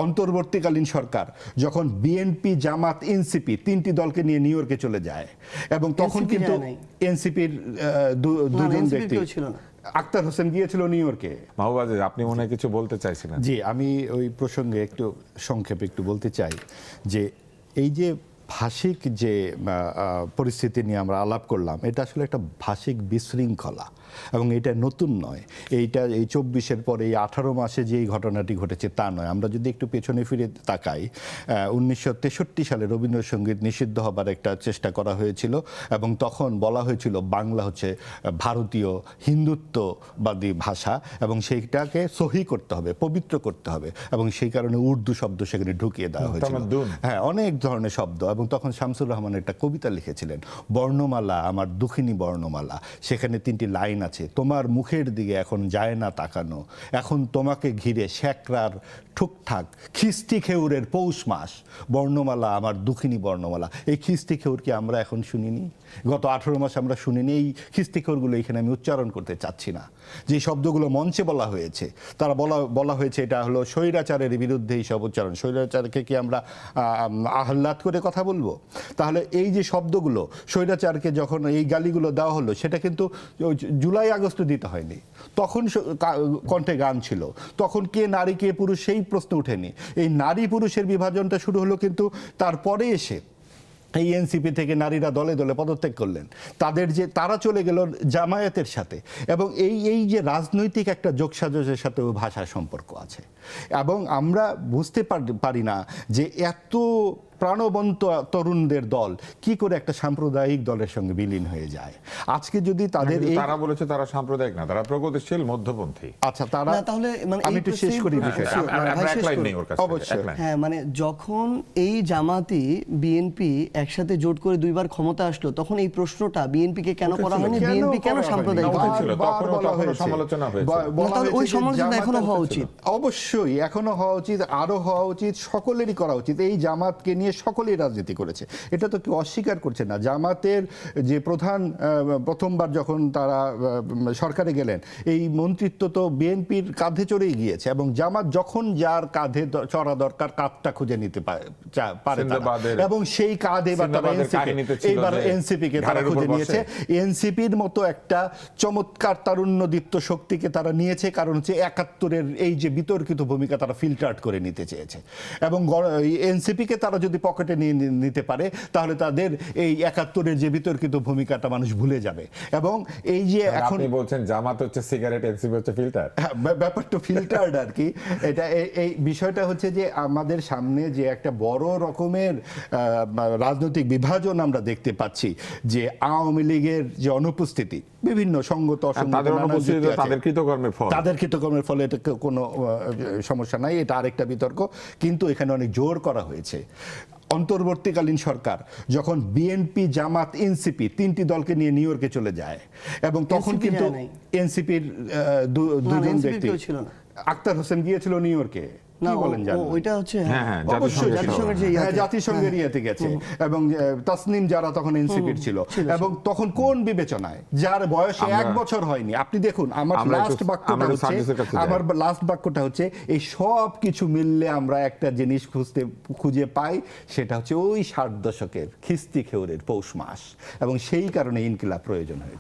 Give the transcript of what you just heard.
অন্তর্বর্তীকালীন সরকার যখন বিএনপি, জামাত, এনসিপি তিনটি দলকে নিয়ে নিউ ইয়র্কে চলে যায় এবং তখন কিন্তু এনসিপির দুজন ব্যক্তি ছিল না। আক্তার হোসেন গিয়েছিল নিউ ইয়র্কে। মাহবুব আজিজ, আপনি মনে হয় কিছু বলতে চাইছিলেন? জি, আমি ওই প্রসঙ্গে একটু সংক্ষেপে একটু বলতে চাই যে এই যে ভাষিক যে পরিস্থিতি নিয়ে আমরা আলাপ করলাম, এটা আসলে একটা ভাষিক বিশৃঙ্খলা এবং এটা নতুন নয়। এইটা এই 24-এর পরে এই 18 মাসে যে এই ঘটনাটি ঘটেছে তা নয়। আমরা যদি একটু পেছনে ফিরে তাকাই, 1963 সালে রবীন্দ্রসঙ্গীত নিষিদ্ধ হবার একটা চেষ্টা করা হয়েছিল এবং তখন বলা হয়েছিল বাংলা হচ্ছে ভারতীয় হিন্দুত্ববাদী ভাষা এবং সেইটাকে সহি করতে হবে, পবিত্র করতে হবে এবং সেই কারণে উর্দু শব্দ সেখানে ঢুকিয়ে দেওয়া হয়েছিল। হ্যাঁ, অনেক ধরনের শব্দ। এবং তখন শামসুর রহমান একটা কবিতা লিখেছিলেন, বর্ণমালা আমার দুঃখিনী বর্ণমালা। সেখানে 3টি লাইন আছে, তোমার মুখের দিকে এখন যায় না তাকানো, এখন তোমাকে ঘিরে শ্যাকরার ঠুকঠাক খিস্তি খেউরের পৌষ মাস, বর্ণমালা আমার দুঃখিনী বর্ণমালা। এই খিস্তি খেউর কি আমরা এখন শুনিনি? গত 18 মাস আমরা শুনিনি। এই খিস্তি খেউরগুলো এখানে আমি উচ্চারণ করতে চাচ্ছি না। যে শব্দগুলো মঞ্চে বলা হয়েছে, তারা বলা হয়েছে এটা হলো স্বৈরাচারের বিরুদ্ধে এই সব উচ্চারণ। স্বৈরাচারকে কি আমরা আহ্লাদ করে কথা বলবো? তাহলে এই যে শব্দগুলো, স্বৈরাচারকে যখন এই গালিগুলো দেওয়া হলো, সেটা কিন্তু জুলাই আগস্ট দিতে হয়নি। তখন কণ্ঠে গান ছিল। তখন কে নারী কে পুরুষ সেই প্রশ্ন উঠেনি। এই নারী পুরুষের বিভাজনটা শুরু হলো কিন্তু তারপরে এসে এই এনসিপি থেকে নারীরা দলে দলে পদত্যাগ করলেন। তারা চলে গেল জামায়াতের সাথে এবং এই যে রাজনৈতিক একটা যোগসাজশের সাথে ভাষার সম্পর্ক আছে এবং আমরা বুঝতে পারি না যে এত প্রাণবন্ত তরুণদের দল কি করে একটা সাম্প্রদায়িক দলের সঙ্গে বিলীন হয়ে যায়। আজকে যদি তাদের তারা বলেছে তারা সাম্প্রদায়িক না, তারা প্রগতিশীল মধ্যপন্থী। আচ্ছা, তারা তাহলে মানে আমি একটু শেষ করি বিষয়টা। অবশ্যই। হ্যাঁ, মানে যখন এই জামাতি বিএনপি একসাথে জোট করে 2বার ক্ষমতা আসলো, তখন এই প্রশ্নটা বিএনপিকে কেন করা হয়নি, বিএনপি কেন সাম্প্রদায়িক সমালোচনা হয়েছে। তাহলে ওই সমালোচনা এখনো হওয়া উচিত। অবশ্যই এখনো হওয়া উচিত, আরো হওয়া উচিত, সকলেরই করা উচিত। এই জামাতকে নিয়ে সকলেই রাজনীতি করেছে, এটা তো কেউ অস্বীকার করছে না। জামাতের যে প্রধান প্রথমবার যখন তারা সরকারে গেলেন, এই মন্ত্রিত্ব তো বিএনপির কাঁধে চড়েই গিয়েছে এবং জামাত যখন যার কাঁধে চড়া দরকার কাঁধটা খুঁজে নিতে পারে এবং সেই কাঁধে এইবার এনসিপিকে তারা খুঁজে নিয়েছে। এনসিপির মতো একটা চমৎকার তারুণ্যদীপ্ত শক্তিকে তারা নিয়েছে, কারণ হচ্ছে 71-এর এই যে বিতর্কিত ভূমিকা তারা ফিল্টার করে নিতে চেয়েছে এবং এনসিপিকে তারা যদি পকেটে নিয়ে নিতে পারে তাহলে তাদের এই 71-এর যে বিতর্কিত ভূমিকাটা মানুষ ভুলে যাবে। এবং এই যে এখন আপনি বলছেন জামাত হচ্ছে সিগারেট, এনসিপি হচ্ছে ফিল্টার, ব্যাপারটা ফিল্টার্ড আর কি। এটা এই বিষয়টা হচ্ছে যে আমাদের সামনে যে একটা বড় রকমের রাজনৈতিক বিভাজন আমরা দেখতে পাচ্ছি, যে আওয়ামী লীগের যে অনুপস্থিতি, বিভিন্ন সঙ্গত অসঙ্গত তাদের কৃতকর্মের ফলে এটা কোনো সমস্যা নাই, এটা আরেকটা বিতর্ক। কিন্তু এখানে অনেক জোর করা হয়েছে। অন্তর্বর্তীকালীন সরকার যখন বিএনপি, জামাত, এনসিপি তিনটি দলকে নিয়ে নিউ ইয়র্কে চলে যায় এবং তখন কিন্তু এনসিপির দুজন ব্যক্তি আক্তার হোসেন গিয়েছিল নিউ ইয়র্কে। জাতিসংঘের ইয়েতে গেছে এবং তাসনিম যারা তখন এনসিপির ছিল এবং তখন কোন বিবেচনায়, যার বয়স 1 বছর হয়নি। আপনি দেখুন, আমার লাস্ট বাক্যটা হচ্ছে এই সব কিছু মিললে আমরা একটা জিনিস খুঁজে পাই, সেটা হচ্ছে ওই 60 দশকের খিস্তি খেউরের পৌষ মাস এবং সেই কারণে ইনকিলাব প্রয়োজন হয়েছে।